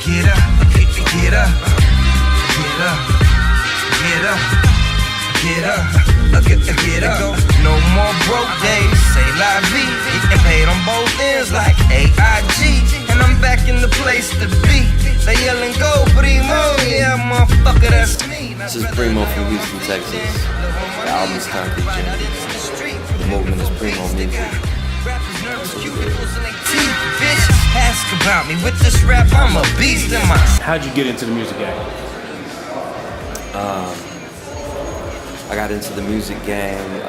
Get up, get up, get up, get up, get up, get up. No more broke days, say la vie. Getting paid on both ends like AIG. And I'm back in the place to be. They yelling go Preemo, yeah motherfucker, that's me. This is Preemo from Houston, Texas. The album's Concrete Dreams. The movement is Preemo music. Ask about me with this rap, I'm a beast in my. How'd you get into the music game? I got into the music game.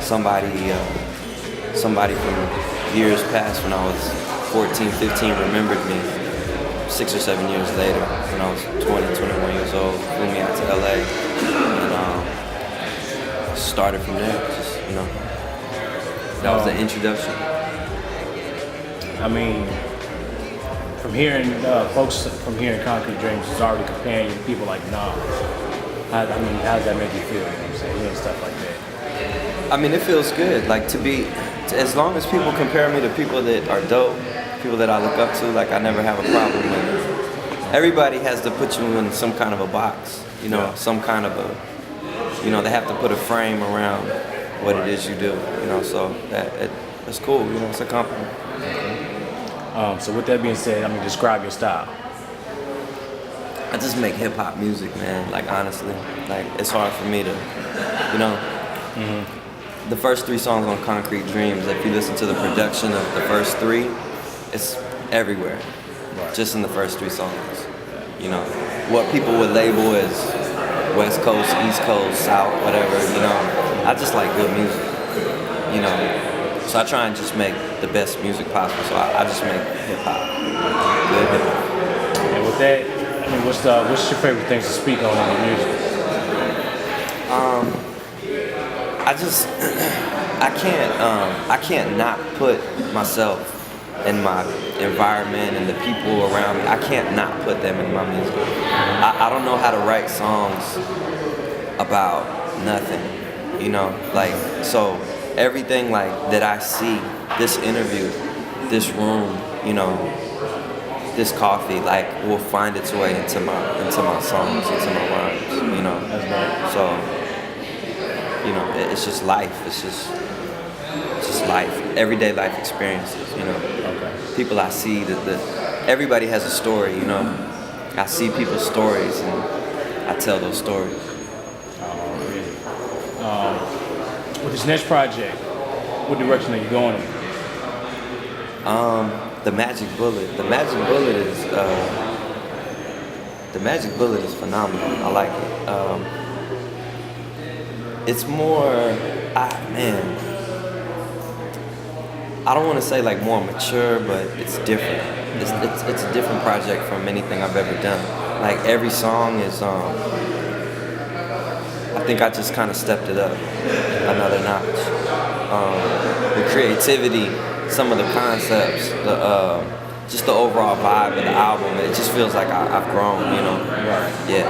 Somebody from years past when I was 14, 15 remembered me 6 or 7 years later when I was 20, 21 years old, flew me out to LA and started from there. Just, that was the introduction. I mean, from hearing folks from hearing Concrete Dreams is already comparing you to people like Nas. How does that make you feel? You know what I'm saying? Hearing stuff like that. I mean, it feels good. Like as long as people compare me to people that are dope, people that I look up to, like I never have a problem with it. Everybody has to put you in some kind of a box, some kind of a, they have to put a frame around what it is you do, so that's cool, it's a compliment. So with that being said, describe your style. I just make hip hop music, man. Like honestly, like it's hard for me to, The first 3 songs on Concrete Dreams, if you listen to the production of the first 3, it's everywhere. Right. Just in the first 3 songs. What people would label as West Coast, East Coast, South, whatever, I just like good music, So I try and just make the best music possible, so I just make hip-hop, good hip-hop. And with that, what's your favorite things to speak on in the music? I can't not put myself and my environment and the people around me, I can't not put them in my music. I don't know how to write songs about nothing, so everything that I see, this interview, this room, this coffee, will find its way into my songs, into my rhymes, So, it's just life. It's just life, everyday life experiences, Okay. People I see, everybody has a story, I see people's stories and I tell those stories. With this next project, what direction are you going in? The Magic Bullet. The Magic Bullet is phenomenal. I like it. It's more, I don't want to say more mature, but it's different. It's a different project from anything I've ever done. Every song is, I think I just kind of stepped it up another notch. The creativity, some of the concepts, just the overall vibe of the album, it just feels like I've grown, Right. Yeah.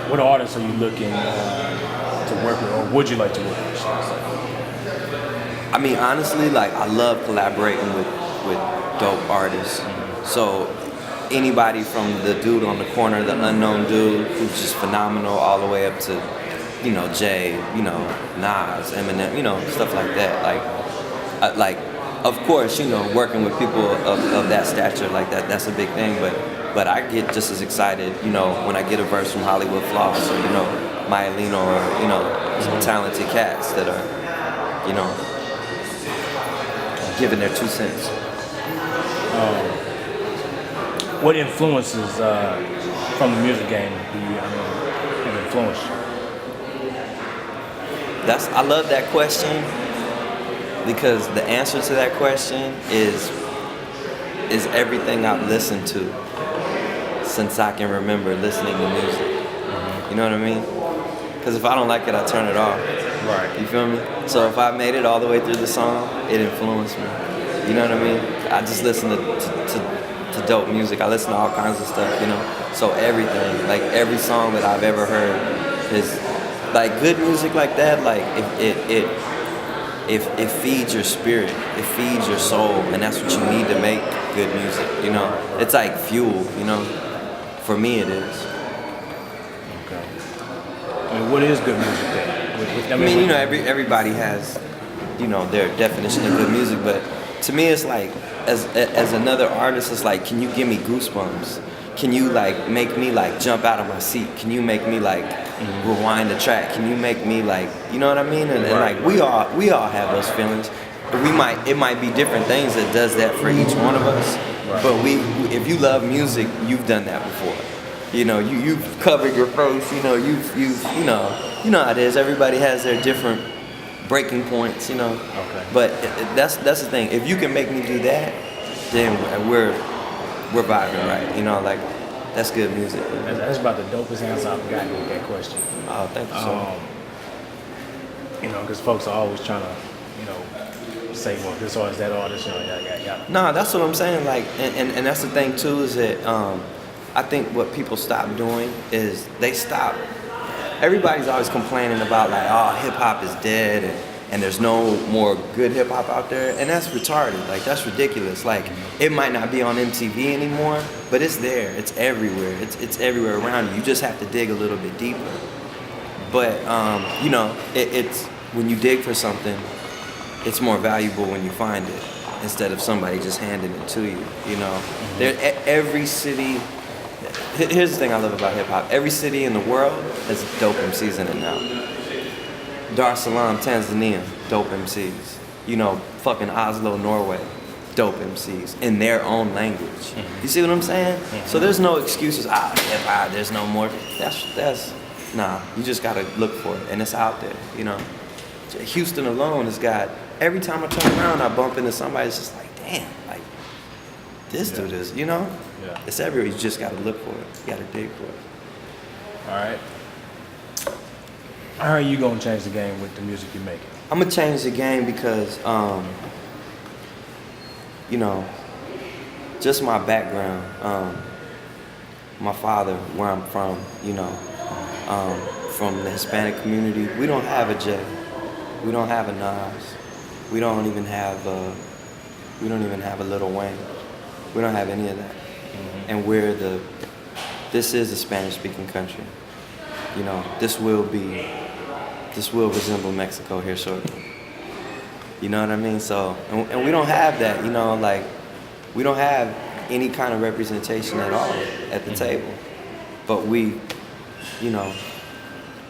What artists are you looking to work with, or would you like to work with? Honestly, I love collaborating with dope artists. So anybody from the dude on the corner, the unknown dude who's just phenomenal, all the way up to, Jay, Nas, Eminem, stuff like that. Of course, working with people of that stature like that, that's a big thing. But I get just as excited, when I get a verse from Hollywood Floss or, Myelino or, some talented cats that are, giving their 2 cents. What influences from the music game have influenced you? I love that question because the answer to that question is everything I've listened to since I can remember listening to music. You know what I mean? Because if I don't like it, I turn it off. Right. You feel me? So if I made it all the way through the song, it influenced me. You know what I mean? I just listen to dope music. I listen to all kinds of stuff, So everything, every song that I've ever heard is good music like that. it feeds your spirit, it feeds your soul, and that's what you need to make good music. You know, it's like fuel. You know, for me it is. Okay. I mean, what is good music then? I mean, you know, everybody has, you know, their definition of good music, but to me, it's like, as another artist, it's like, can you give me goosebumps? Can you like make me like jump out of my seat? Can you make me like rewind the track? Can you make me like, you know what I mean? And like we all have those feelings. It might be different things that does that for each one of us. Right. But if you love music, you've done that before. You know, you've covered your face. You know, you know how it is. Everybody has their different breaking points. You know. Okay. But that's the thing. If you can make me do that, then we're vibing, right? You know, like that's good music. You know? That's about the dopest answer I've gotten with that question. Oh, thank you so. You know, because folks are always trying to, you know, say, well, this artist, that artist, you know, yeah. No, that's what I'm saying. Like, and that's the thing too, is that I think what people stop doing is they stop. Everybody's always complaining about like, oh, hip hop is dead and there's no more good hip hop out there, and that's retarded. Like, that's ridiculous. Like, it might not be on MTV anymore, but it's there. It's everywhere. It's everywhere around you. You just have to dig a little bit deeper. But you know, it's when you dig for something, it's more valuable when you find it instead of somebody just handing it to you. You know, every city. Here's the thing I love about hip hop. Every city in the world has dope MCs in it now. Dar es Salaam, Tanzania, dope MCs. You know, fucking Oslo, Norway, dope MCs in their own language. You see what I'm saying? So there's no excuses. Hip hop, there's no more. That's nah. You just gotta look for it, and it's out there. You know, Houston alone has got. Every time I turn around, I bump into somebody. It's just like, damn, like this dude is. You know, it's everywhere. You just gotta look for it. You gotta dig for it. All right. How are you gonna change the game with the music you're making? I'm gonna change the game because, you know, just my background. My father, where I'm from, you know, from the Hispanic community, we don't have a Jay, we don't have a Nas, we don't even have a Lil Wayne, we don't have any of that, and this is a Spanish-speaking country. You know, this will resemble Mexico here shortly. You know what I mean? So, and we don't have that, you know, like, we don't have any kind of representation at all at the table. But we, you know,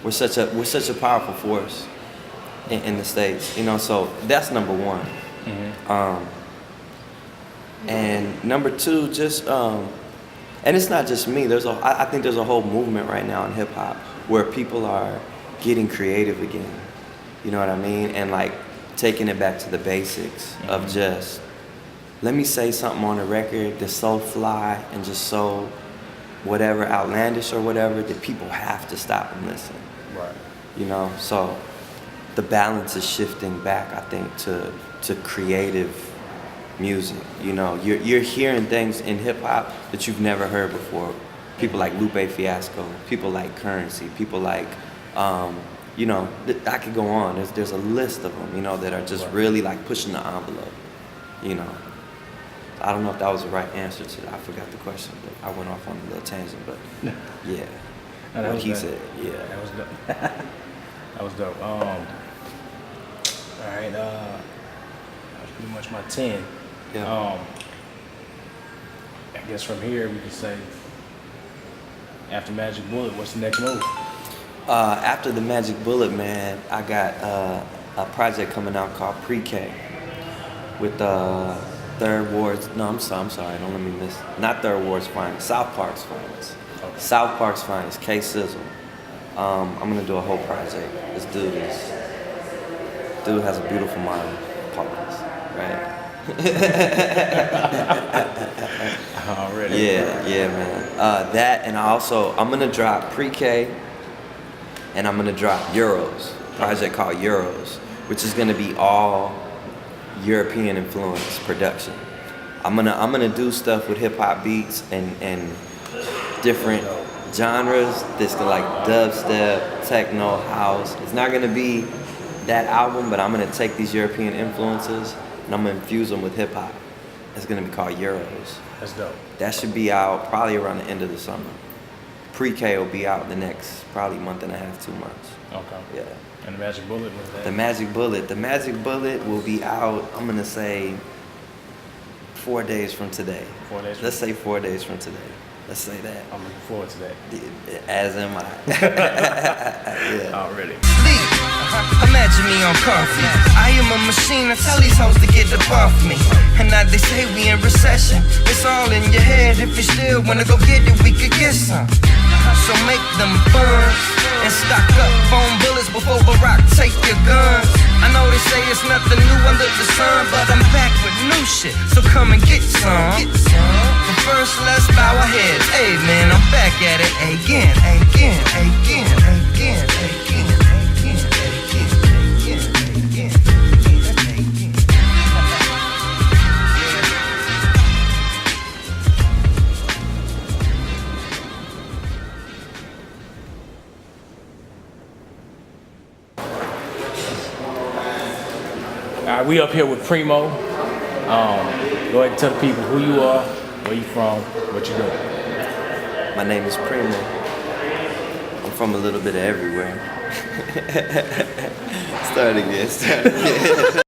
we're such a powerful force in the States, you know, so that's number one. And number two, just, and it's not just me, I think there's a whole movement right now in hip hop where people are getting creative again, you know what I mean? And like taking it back to the basics of just, let me say something on a record that's so fly and just so whatever, outlandish or whatever, that people have to stop and listen. Right. You know, so the balance is shifting back, I think, to creative music. You know, you're hearing things in hip hop that you've never heard before. People like Lupe Fiasco, people like Currency, people like, you know, I could go on. There's a list of them, you know, that are just really like pushing the envelope, you know. I don't know if that was the right answer to that. I forgot the question, but I went off on a little tangent, but yeah. What he said, yeah. That was dope. That was dope. All right, that was pretty much my 10. Yeah. I guess from here we can say, after Magic Bullet, what's the next move? After the Magic Bullet, man, I got a project coming out called Pre-K with Third Ward's, no, I'm sorry, don't let me miss, not Third Ward's finest, South Park's finest. Okay. South Park's finest, K Sizzle. I'm gonna do a whole project. This dude has a beautiful mind, pause, right? Already. Yeah, man. That, and I'm gonna drop Pre-K, and I'm gonna drop Euros, a project called Euros, which is gonna be all European influence production. I'm gonna do stuff with hip hop beats and different genres. This like dubstep, techno, house. It's not gonna be that album, but I'm gonna take these European influences and I'm gonna infuse them with hip hop. It's gonna be called Euros. That's dope. That should be out probably around the end of the summer. Pre-K will be out the next probably month and a half, 2 months. Okay. Yeah. And the Magic Bullet was that? The Magic Bullet will be out, I'm gonna say 4 days from today. 4 days. Let's say 4 days from today. Let's say that. I'm looking forward to that. As am I. Yeah. Already. Lee, imagine me on coffee. I am a machine, I tell these hoes to get above me. And now they say we in recession. It's all in your head. If you still wanna go get it, we could get some. So make them burns and stock up phone bullets before Barack take your guns. I know they say it's nothing new under the sun, but I'm back with new shit, so come and get some. But first let's bow our heads. Hey man, I'm back at it again, again, again, again, again, again, again, again, again, again. All right, we up here with Preemo. Go ahead and tell the people who you are, where you from, what you doing. My name is Preemo. I'm from a little bit of everywhere. Start again.